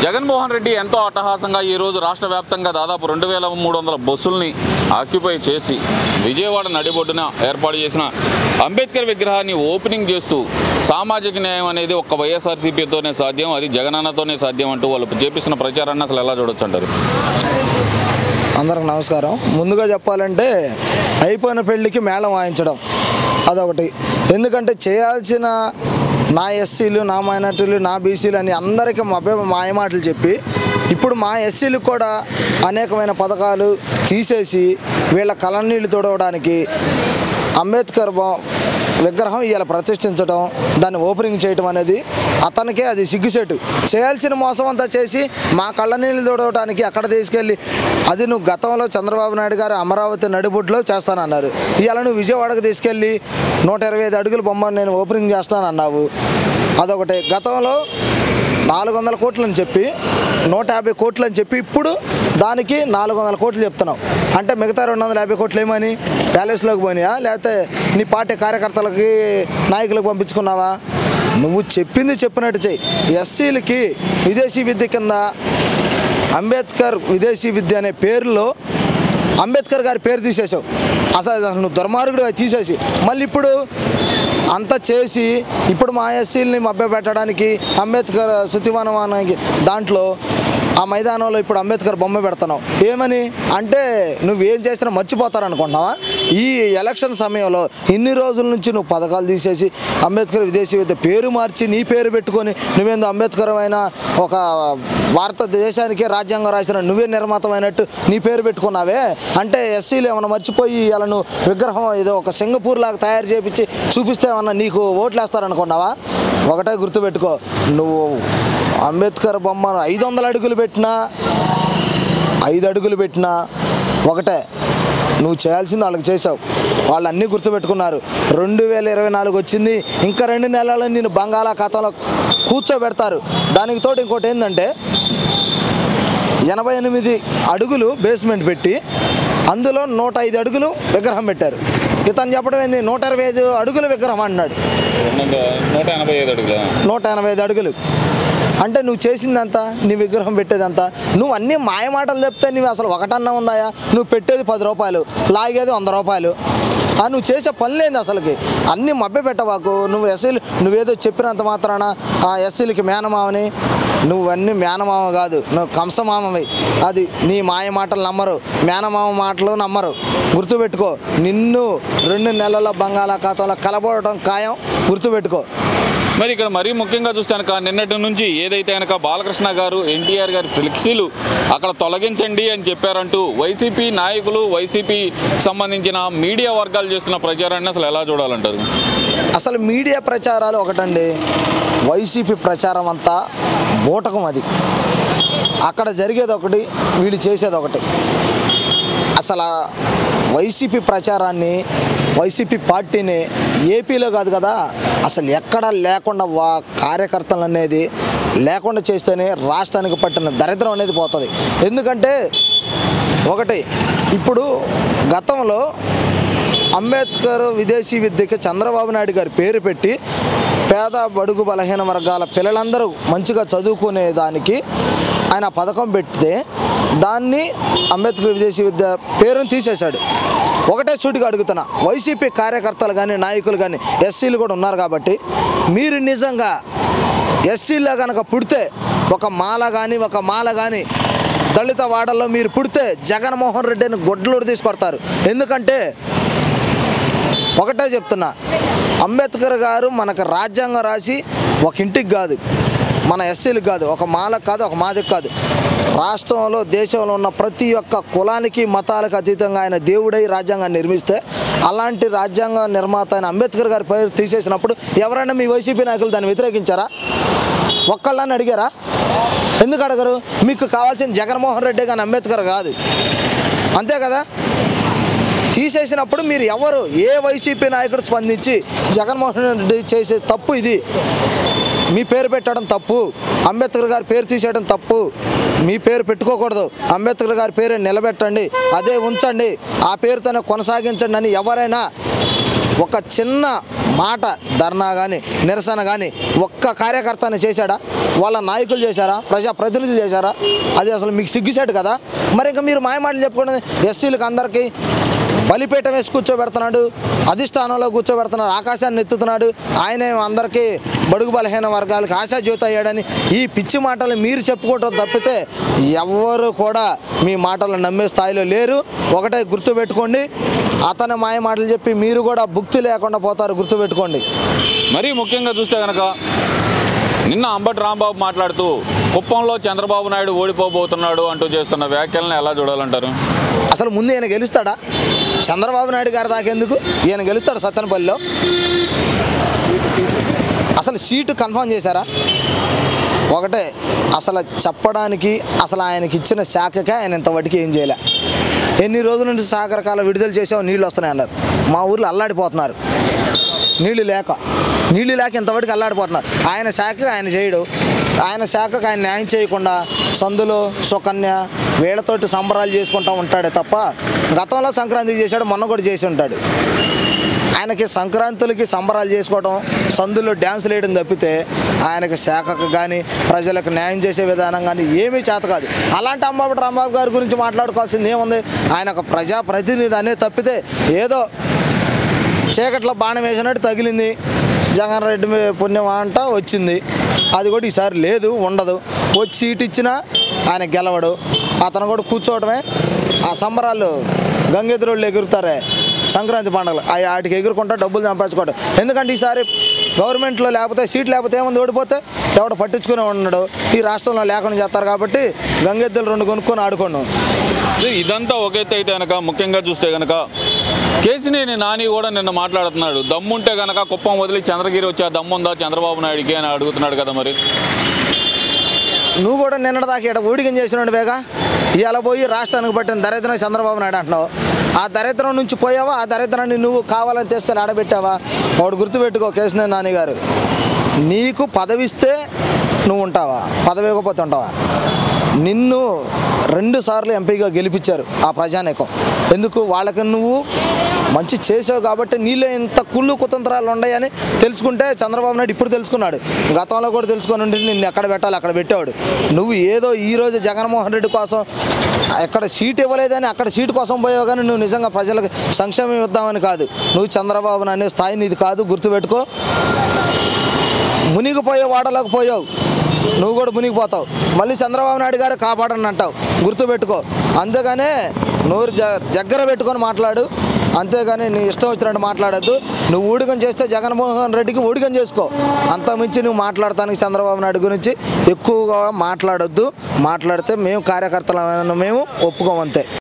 జగన్మోహన్ రెడ్డి ఎంతో అట్టహాసంగా ఈరోజు రాష్ట్ర వ్యాప్తంగా దాదాపు 2300 బస్సుల్ని ఆక్యుపై చేసి విజయవాడ నడిబొడ్డున ఏర్పాటు చేసిన అంబేద్కర్ విగ్రహాన్ని ఓపెనింగ్ చేస్తూ సామాజిక న్యాయం అనేది ఒక్క వైఎస్ఆర్సీపీతోనే సాధ్యం, అది జగనన్నతోనే సాధ్యం అంటూ వాళ్ళు చేపిస్తున్న ప్రచారాన్ని అసలు ఎలా చూడొచ్చు అంటారు? అందరికి నమస్కారం. ముందుగా చెప్పాలంటే అయిపోయిన పెళ్ళికి మేళం వాయించడం అదొకటి. ఎందుకంటే చేయాల్సిన నా ఎస్సీలు, నా మైనార్టీలు, నా బీసీలు అని అందరికీ మాయమాటలు చెప్పి ఇప్పుడు మా ఎస్సీలకు కూడా అనేకమైన పథకాలు తీసేసి వీళ్ళ కళ్ళనీళ్ళు తొడవడానికి అంబేద్కర్ విగ్రహం ఇవాళ ప్రతిష్ఠించడం, దాన్ని ఓపెనింగ్ చేయడం అనేది అతనికే అది సిగ్గుసేటు. చేయాల్సిన మోసం అంతా చేసి మా కళ్ళనీళ్ళు తొడవడానికి అక్కడ తీసుకెళ్ళి అది నువ్వు గతంలో చంద్రబాబు నాయుడు గారు అమరావతి నడిబొడ్డులో చేస్తానన్నారు. ఇవాళ నువ్వు విజయవాడకు తీసుకెళ్ళి 125 అడుగుల బొమ్మ నేను ఓపెనింగ్ చేస్తానన్నావు. అదొకటి. గతంలో 400 కోట్లు అని చెప్పి 150 కోట్లు అని చెప్పి ఇప్పుడు దానికి 400 కోట్లు చెప్తున్నావు. అంటే మిగతా 250 కోట్లు ఏమని ప్యాలెస్లోకి పోయినాయా, లేకపోతే నీ పార్టీ కార్యకర్తలకి నాయకులకు పంపించుకున్నావా? నువ్వు చెప్పింది చెప్పినట్టు చెయ్యి. ఎస్సీలకి విదేశీ విద్య కింద అంబేద్కర్ విదేశీ విద్య అనే పేరులో అంబేద్కర్ గారి పేరు తీసేసావు. అసలు నువ్వు దుర్మార్గుడు తీసేసి మళ్ళీ ఇప్పుడు అంతా చేసి ఇప్పుడు మా ఎస్సీలని మభ్యపెట్టడానికి అంబేద్కర్ శృతివనమానానికి దాంట్లో ఆ మైదానంలో ఇప్పుడు అంబేద్కర్ బొమ్మ పెడుతున్నావు. ఏమని అంటే నువ్వేం చేసినా మర్చిపోతారనుకుంటున్నావా? ఈ ఎలక్షన్ సమయంలో ఇన్ని రోజుల నుంచి నువ్వు పథకాలు తీసేసి అంబేద్కర్ విదేశీ విద్య పేరు మార్చి నీ పేరు పెట్టుకొని నువ్వేందో అంబేద్కరమైన ఒక భారతదేశానికే రాజ్యాంగం రాసిన నువ్వే నిర్మాతమైనట్టు నీ పేరు పెట్టుకున్నావే. అంటే ఎస్సీలు ఏమన్నా మర్చిపోయి ఇలా నువ్వు విగ్రహం ఏదో ఒక సింగపూర్ లాగా తయారు చేయించి చూపిస్తే ఏమన్నా నీకు ఓట్లు వేస్తారనుకున్నావా? ఒకటే గుర్తుపెట్టుకో, నువ్వు అంబేద్కర్ బొమ్మ 500 అడుగులు పెట్టినా 5 అడుగులు పెట్టినా ఒకటే. నువ్వు చేయాల్సింది వాళ్ళకి చేసావు. వాళ్ళు అన్నీ గుర్తుపెట్టుకున్నారు. 2024 వచ్చింది, ఇంకా 2 నెలల్లో నేను బంగాళాఖాతంలో కూర్చోబెడతారు. దానికి తోడు ఇంకోటి ఏంటంటే 88 అడుగులు బేస్మెంట్ పెట్టి అందులో 105 అడుగులు విగ్రహం పెట్టారు. ఇతను చెప్పడం ఏంది 125 అడుగుల విగ్రహం అన్నాడు. 185 అడుగులు అంటే నువ్వు చేసిందంతా, నీ విగ్రహం పెట్టేదంతా, నువ్వు అన్నీ మాయమాటలు చెప్తే నువ్వు అసలు ఒకటన్నా ఉందాయా? నువ్వు పెట్టేది 10 రూపాయలు, లాగేది 100 రూపాయలు. నువ్వు చేసే పనిలేంది అసలుకి. అన్నీ మభ్య పెట్టవాకు. నువ్వు ఎస్సీలు నువ్వేదో చెప్పినంత మాత్రాన ఎస్సీలకి మేనమావని, నువ్వన్నీ మేనమామ కాదు, నువ్వు కంసమామవి. అది నీ మాయ మాటలు నమ్మరు, మేనమామ మాటలు నమ్మరు. గుర్తుపెట్టుకో, నిన్ను 2 నెలల బంగాళాఖాతంలో కలబడటం ఖాయం. గుర్తుపెట్టుకో. మరి ఇక్కడ మరీ ముఖ్యంగా చూస్తే కనుక నిన్నటి నుంచి ఏదైతే కనుక బాలకృష్ణ గారు ఎన్టీఆర్ గారి ఫ్లెక్సీలు అక్కడ తొలగించండి అని చెప్పారంటూ వైసీపీ నాయకులు, వైసీపీ సంబంధించిన మీడియా వర్గాలు చేస్తున్న ప్రచారాన్ని అసలు ఎలా చూడాలంటారు? అసలు మీడియా ప్రచారాలు ఒకటండి, వైసీపీ ప్రచారం అంతా బూటకం. అది అక్కడ జరిగేది ఒకటి, వీళ్ళు చేసేది ఒకటి. అసలు వైసీపీ ప్రచారాన్ని, వైసీపీ పార్టీని ఏపీలో కాదు కదా అసలు ఎక్కడా లేకుండా కార్యకర్తలు అనేది లేకుండా చేస్తేనే రాష్ట్రానికి పట్టిన దరిద్రం అనేది పోతుంది. ఎందుకంటే ఒకటి, ఇప్పుడు గతంలో అంబేద్కర్ విదేశీ విద్యకి చంద్రబాబు నాయుడు గారి పేరు పెట్టి పేద బడుగు బలహీన వర్గాల పిల్లలందరూ మంచిగా చదువుకునే దానికి ఆయన పథకం పెడితే దాన్ని అంబేద్కర్ విదేశీ విద్య పేరుని తీసేశాడు. ఒకటే సూటిగా అడుగుతున్నా, వైసీపీ కార్యకర్తలు కానీ నాయకులు కానీ ఎస్సీలు కూడా ఉన్నారు కాబట్టి మీరు నిజంగా ఎస్సీలో కనుక పుడితే ఒక మాల కానీ దళిత వాడల్లో మీరు పుడితే జగన్మోహన్ రెడ్డిని గొడ్డలోడు తీసుకొడతారు. ఎందుకంటే ఒకటే చెప్తున్నా, అంబేద్కర్ గారు మనకు రాజ్యాంగం రాసి ఒక ఇంటికి కాదు, మన ఎస్సీలకు కాదు, ఒక మాలకు కాదు, ఒక మాదికి కాదు, రాష్ట్రంలో దేశంలో ఉన్న ప్రతి ఒక్క కులానికి మతాలకు అతీతంగా ఆయన దేవుడై రాజ్యాంగాన్ని నిర్మిస్తే అలాంటి రాజ్యాంగ నిర్మాత అయిన అంబేద్కర్ గారి పేరు తీసేసినప్పుడు ఎవరైనా మీ వైసీపీ నాయకులు దాన్ని వ్యతిరేకించారా? ఒక్కళ్ళని అడిగారా? ఎందుకు అడగరు? మీకు కావాల్సిన జగన్మోహన్ రెడ్డి కానీ అంబేద్కర్ కాదు, అంతే కదా. తీసేసినప్పుడు మీరు ఎవరు, ఏ వైసీపీ నాయకుడు స్పందించి జగన్మోహన్ రెడ్డి చేసే తప్పు ఇది, మీ పేరు పెట్టడం తప్పు, అంబేద్కర్ గారి పేరు తీసేయడం తప్పు, మీ పేరు పెట్టుకోకూడదు, అంబేద్కర్ గారి పేరు నిలబెట్టండి, అదే ఉంచండి, ఆ పేరుతోనే కొనసాగించండి అని ఎవరైనా ఒక చిన్న మాట ధర్నా కానీ నిరసన కానీ ఒక్క కార్యకర్తని చేశాడా? వాళ్ళ నాయకులు చేశారా? ప్రజాప్రతినిధులు చేశారా? అది అసలు మీకు సిగ్గుసేటు కదా. మరి ఇంకా మీరు మాయమాటలు చెప్పుకోండి. ఎస్సీలకు అందరికీ బలిపీఠం వేసి కూర్చోబెడుతున్నాడు, అధిష్టానంలో కూర్చోబెడుతున్నాడు, ఆకాశాన్ని ఎత్తుతున్నాడు. ఆయనే అందరికీ బడుగు బలహీన వర్గాలకు ఆశాజ్యోతి అయ్యాడని ఈ పిచ్చి మాటలు మీరు చెప్పుకోవటం తప్పితే ఎవ్వరు కూడా మీ మాటలు నమ్మే స్థాయిలో లేరు. ఒకటే గుర్తుపెట్టుకోండి, అతని మాయ మాటలు చెప్పి మీరు కూడా భుక్తి లేకుండా పోతారు, గుర్తుపెట్టుకోండి. మరీ ముఖ్యంగా చూస్తే కనుక నిన్న అంబటి రాంబాబు మాట్లాడుతూ కుప్పంలో చంద్రబాబు నాయుడు ఓడిపోబోతున్నాడు అంటూ చేస్తున్న వ్యాఖ్యలను ఎలా చూడాలంటారు? అసలు ముందు ఈయన గెలుస్తాడా? చంద్రబాబు నాయుడు గారి దాకెందుకు, ఈయన గెలుస్తాడు సత్తెనపల్లిలో. అసలు సీటు కన్ఫర్మ్ చేశారా? ఒకటే అసలు చెప్పడానికి, అసలు ఆయనకి ఇచ్చిన శాఖకే ఆయన ఇంతవరకు ఏం చేయలే. ఎన్ని రోజుల నుంచి సాగరకాల విడుదల చేసావు, నీళ్ళు వస్తున్నాయి అన్నారు. మా ఊర్లో అల్లాడిపోతున్నారు నీళ్ళు లేక ఇంతవరకు అల్లాడిపోతున్నారు. ఆయన శాఖకు ఆయన చేయడు, ఆయన శాఖకు ఆయన న్యాయం చేయకుండా సందులో సుకన్య వీళ్ళతోటి సంబరాలు చేసుకుంటూ ఉంటాడే తప్ప గతంలో సంక్రాంతికి చేశాడు, మొన్న కూడా చేసి ఉంటాడు. ఆయనకి సంక్రాంతులకి సంబరాలు చేసుకోవడం, సందులో డ్యాన్సులు వేయడం తప్పితే ఆయనకి శాఖకు కానీ ప్రజలకు న్యాయం చేసే విధానం కానీ ఏమీ చేత కాదు. అలాంటి అంబటి రాంబాబు గారి గురించి మాట్లాడుకోవాల్సింది ఏముంది? ఆయన ఒక ప్రజాప్రతినిధి అనే తప్పితే ఏదో చీకట్లో బాణం వేసినట్టు తగిలింది, జగన్ రెడ్డి పుణ్యం అంట వచ్చింది. అది కూడా ఈసారి లేదు, ఉండదు. వచ్చి సీట్ ఇచ్చినా ఆయన గెలవడు, అతను కూడా కూర్చోవడమే. ఆ సంబరాలు గంగెద్రోళ్ళు ఎగురుతారే సంక్రాంతి పండుగలు, వాటికి ఎగురుకుంటా డబ్బులు సంపాదించుకోవడం. ఎందుకంటే ఈసారి గవర్నమెంట్లో లేకపోతే సీట్ లేకపోతే ఏముంది, ఓడిపోతే ఎవడ పట్టించుకునే ఉన్నాడు. ఈ రాష్ట్రంలో లేకుండా చేస్తారు కాబట్టి గంగెద్దులు 2 కొనుక్కొని ఆడుకోండు. ఇదంతా ఒకైతే అయితే కనుక ముఖ్యంగా చూస్తే కనుక కేసినేని నాని కూడా నిన్న మాట్లాడుతున్నాడు, దమ్ముంటే కనుక కుప్పం వదిలి చంద్రగిరి వచ్చే దమ్ముందా చంద్రబాబు నాయుడికి అని అడుగుతున్నాడు కదా. మరి నువ్వు కూడా నిన్నటిదాకా ఇక్కడ ఊడికం చేసినాడు వేగా, ఇలా పోయి రాష్ట్రానికి పట్టిన దరిద్రం చంద్రబాబు నాయుడు అంటున్నావు. ఆ దరిద్రం నుంచి పోయావా? ఆ దరిద్రాన్ని నువ్వు కావాలని తీసుకొని ఆడబెట్టావా? వాడు గుర్తుపెట్టుకో కేసినేని నాని గారు, నీకు పదవిస్తే నువ్వు ఉంటావా? పదవి ఇవ్వకపోతే ఉంటావా? నిన్ను 2 సార్లు ఎంపీగా గెలిపించారు ఆ ప్రజానీకం. ఎందుకు? వాళ్ళకి నువ్వు మంచి చేసావు కాబట్టి నీళ్ళు ఇంత కుళ్ళు కుతంత్రాలు ఉన్నాయని తెలుసుకుంటే చంద్రబాబు నాయుడు ఇప్పుడు తెలుసుకున్నాడు. గతంలో కూడా తెలుసుకొని ఉంటే నిన్ను ఎక్కడ పెట్టాలి అక్కడ పెట్టేవాడు. నువ్వు ఏదో ఈరోజు జగన్మోహన్ రెడ్డి కోసం ఎక్కడ సీట్ ఇవ్వలేదని అక్కడ సీటు కోసం పోయావు, కానీ నువ్వు నిజంగా ప్రజలకు సంక్షేమం ఇద్దామని కాదు. నువ్వు చంద్రబాబు అనే స్థాయి నీది కాదు, గుర్తుపెట్టుకో. మునిగిపోయే వాడలోకి పోయావు, నువ్వు కూడా మునిగిపోతావు. మళ్ళీ చంద్రబాబు నాయుడు గారు కాపాడని అంటావు, గుర్తుపెట్టుకో. అంతేగానే నోరు దగ్గర పెట్టుకొని మాట్లాడు, అంతేగాని నీ ఇష్టం వచ్చినట్టు మాట్లాడద్దు. నువ్వు ఊడికం చేస్తే జగన్మోహన్ రెడ్డికి ఊడికం చేసుకో, అంతమించి నువ్వు మాట్లాడటానికి చంద్రబాబు నాయుడు గురించి ఎక్కువగా మాట్లాడొద్దు. మాట్లాడితే మేము కార్యకర్తలమైన మేము ఒప్పుకోమంతే.